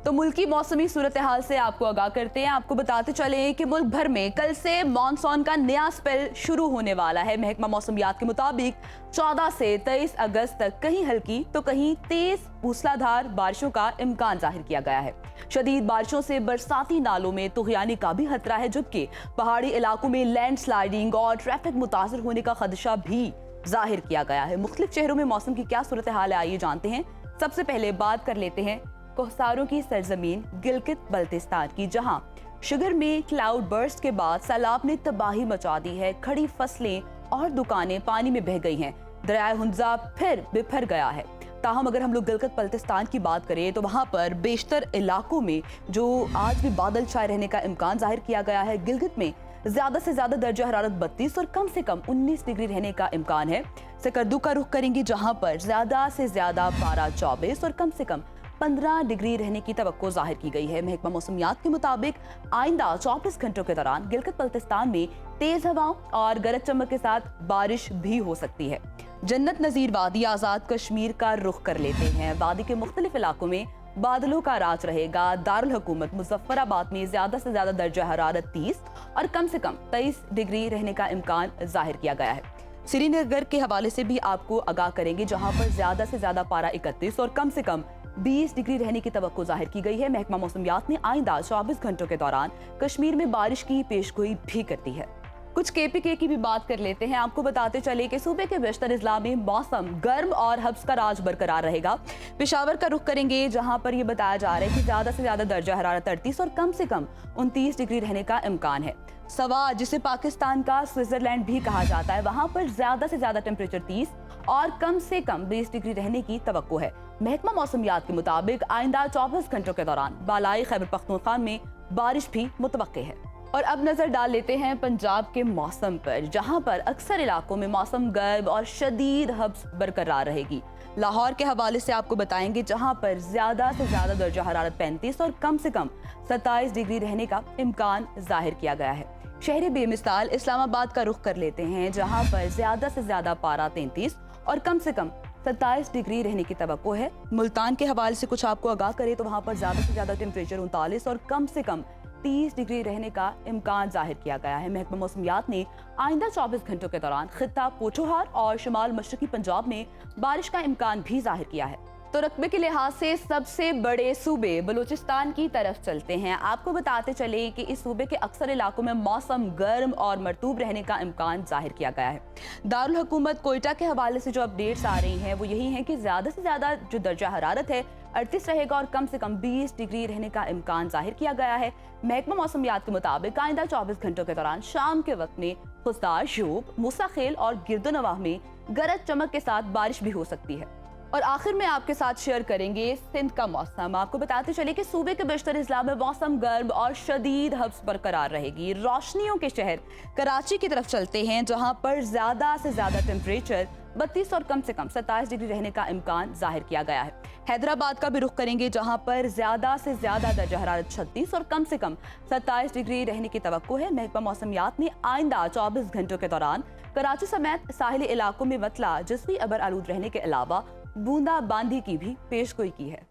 तो मुल्की मौसमी सूरत हाल से आपको आगाह करते हैं। आपको बताते चले कि मुल्क भर में कल से मानसून का नया स्पेल शुरू होने वाला है। महकमा मौसमियात के मुताबिक 14 से 23 अगस्त तक कहीं हल्की तो कहीं तेज मूसलाधार बारिशों का इम्कान जाहिर किया गया है। शदीद बारिशों से बरसाती नालों में तुग़यानी का भी खतरा है, जबकि पहाड़ी इलाकों में लैंड स्लाइडिंग और ट्रैफिक मुतासर होने का खदशा भी जाहिर किया गया है। मुख्तलिफ शहरों में मौसम की क्या सूरत हाल है, आइए जानते हैं। सबसे पहले बात कर लेते हैं कोहसारों की सरजमीन गिलगित बल्तिस्तान की, जहां शुगर में क्लाउड बर्स्ट के बाद सैलाब ने तबाही मचा दी है। खड़ी फसलें और दुकानें पानी में बह गई हैं। दरिया हुंजा फिर बिफर गया है। ताहम अगर हम लोग गिलगित बल्तिस्तान की बात करें तो वहां पर बेशतर इलाकों में जो आज भी बादल छाए रहने का इम्कान जाहिर किया गया है। गिलगित में ज्यादा से ज्यादा दर्जा हरारत 32 और कम से कम 19 डिग्री रहने का इम्कान है। सकर्दू का रुख करेंगे, जहां पर ज्यादा से ज्यादा पारा 24 और कम से कम 15 डिग्री रहने की तवक्को जाहिर की गई है। महकमा मौसमियात के मुताबिक आइंदा 24 घंटों के दौरान गिलगित बल्तिस्तान में तेज हवाओं और गरज चमक के साथ बारिश भी हो सकती है। जन्नत नजीर वादी आजाद कश्मीर का रुख कर लेते हैं। वादी के मुख्तलिफ इलाकों में बादलों का राज रहेगा। दारुल हुकूमत मुजफ्फराबाद में ज्यादा से ज्यादा दर्जा हरारत 30 और कम से कम 23 डिग्री रहने का इम्कान जाहिर किया गया है। श्रीनगर के हवाले से भी आपको आगाह करेंगे, जहां पर ज्यादा से ज्यादा पारा 31 और कम से कम 20 डिग्री रहने की तवक्को जाहिर की गई है। महकमा मौसमियात ने आइंदा 24 घंटों के दौरान कश्मीर में बारिश की पेशगोई भी करती है। कुछ KPK की भी बात कर लेते हैं। आपको बताते चले कि सूबे के बेशतर इजला में मौसम गर्म और हब्स का राज बरकरार रहेगा। पेशावर का रुख करेंगे, जहां पर यह बताया जा रहा है कि ज्यादा से ज्यादा दर्जा हरारत 38 और कम से कम 29 डिग्री रहने का इम्कान है। सवा, जिसे पाकिस्तान का स्विट्जरलैंड भी कहा जाता है, वहां पर ज्यादा से ज्यादा टेम्परेचर 30 और कम से कम 20 डिग्री रहने की तवक्को है। महकमा मौसमियात के मुताबिक आइंदा 24 घंटों के दौरान बालाई खैबर पख्तूनख्वा में बारिश भी मुतवक्के है। और अब नजर डाल लेते हैं पंजाब के मौसम पर, जहां पर अक्सर इलाकों में मौसम गर्म और शदीद हब्स बरकरार रहेगी। लाहौर के हवाले से आपको बताएंगे, जहां पर ज्यादा से ज्यादा दर्जा हरारत 35 और कम से कम 27 डिग्री रहने का इम्कान जाहिर किया गया है। शहर बेमिसाल इस्लामाबाद का रुख कर लेते हैं, जहां पर ज्यादा से ज्यादा पारा 33 और कम से कम 27 डिग्री रहने की तवक्को है। मुल्तान के हवाले से कुछ आपको आगाह करें तो वहां पर ज्यादा से ज्यादा टेम्परेचर 39 और कम से कम 30 डिग्री रहने का इम्कान जाहिर किया गया है। महकमा मौसमियात ने आइंदा 24 घंटों के दौरान खित्ता पोठोहार और शुमाल मशरकी पंजाब में बारिश का इम्कान भी जाहिर किया है। तो रकबे के लिहाज से सबसे बड़े सूबे बलूचिस्तान की तरफ चलते हैं। आपको बताते चले कि इस सूबे के अक्सर इलाकों में मौसम गर्म और मरतूब रहने का इम्कान जाहिर किया गया है। दारुल हुकूमत कोयटा के हवाले से जो अपडेट्स आ रही हैं वो यही है कि ज्यादा से ज्यादा जो दर्जा हरारत है 38 रहेगा और कम से कम 20 डिग्री रहने का इम्कान जाहिर किया गया है। महकमा मौसमियात के मुताबिक आइंदा 24 घंटों के दौरान शाम के वक्त में खुस्तार, शूब, मूसा खेल और गिरदोनवाह में गरज चमक के साथ बारिश भी हो सकती है। और आखिर में आपके साथ शेयर करेंगे सिंध का मौसम। आपको बताते चले कि सूबे के बेशतर इजला में मौसम गर्म और शदीद हब्स बरकरार रहेगी। रोशनियों के शहर कराची की तरफ चलते हैं, जहां पर ज्यादा से ज्यादा टेम्परेचर 32 और कम से कम 27 डिग्री रहने का इम्कान जाहिर किया गया है। हैदराबाद का भी रुख करेंगे, जहां पर ज्यादा से ज्यादा दर्जा हरारत 36 और कम से कम 27 डिग्री रहने की तवक्को है। महकमा मौसमियात ने आइंदा 24 घंटों के दौरान कराची समेत साहिली इलाकों में मतला जस्वी अबर आलूद रहने के अलावा बूंदा बांदी की भी पेशगोई की है।